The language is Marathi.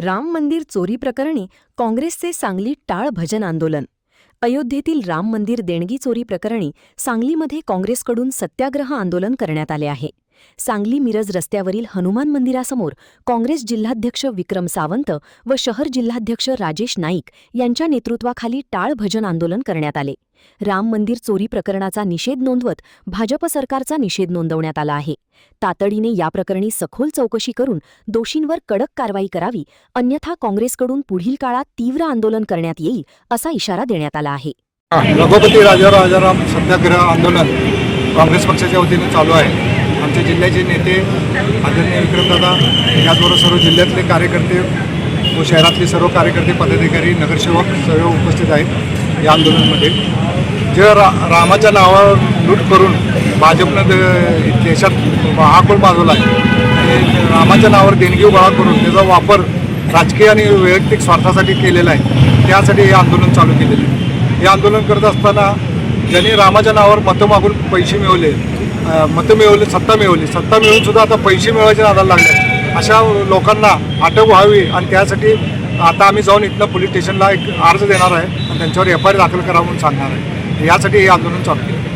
राम मंदिर चोरी प्रकरणी काँग्रेसचे सांगली टाळ भजन आंदोलन. अयोध्येतील राम मंदिर देणगी चोरी प्रकरणी सांगलीमध्ये काँग्रेसकडून सत्याग्रह आंदोलन करण्यात आले आहे. सांगली मिरज रस्त्यावरील हनुमान मंदिरासमोर काँग्रेस जिल्हाध्यक्ष विक्रम सावंत व शहर जिल्हाध्यक्ष राजेश नाईक यांच्या नेतृत्वाखाली टाळ भजन आंदोलन करण्यात आले. राम मंदिर चोरी प्रकरणाचा निषेध नोंदवत भाजप सरकारचा निषेध नोंदवण्यात आला आहे. तातडीने या प्रकरणी सखोल चौकशी करून दोषींवर कडक कारवाई करावी, अन्यथा काँग्रेसकडून पुढील काळात तीव्र आंदोलन करण्यात येईल असा इशारा देण्यात आला आहे. रघुपती राजाराम सत्याग्रह आंदोलन काँग्रेस पक्षाच्या वतीने चालू आहे. आमचे जिल्ह्याचे नेते आदरणीय विक्रमदादा, याचबरोबर सर्व जिल्ह्यातले कार्यकर्ते व शहरातले सर्व कार्यकर्ते, पदाधिकारी, नगरसेवक सर्व उपस्थित आहेत या आंदोलनामध्ये. जे रामाच्या नावावर लूट करून भाजपनं देशात महाकोल माजवला आहे आणि रामाच्या नावावर देणगी गोळा करून त्याचा वापर राजकीय आणि वैयक्तिक स्वार्थासाठी केलेला आहे, त्यासाठी हे आंदोलन चालू केलेलं आहे. हे आंदोलन करत असताना ज्यांनी रामाच्या नावावर मतं मागून पैसे मिळवले, सत्ता मिळवून सुद्धा आता पैसे मिळवायच्या नादाला लागले, अशा लोकांना अटक व्हावी आणि त्यासाठी आता आम्ही जाऊन इथनं पोलीस स्टेशनला एक अर्ज देणार आहे आणि त्यांच्यावर FIR दाखल करावं म्हणून सांगणार आहे. यासाठी हे आंदोलन चालू केलं.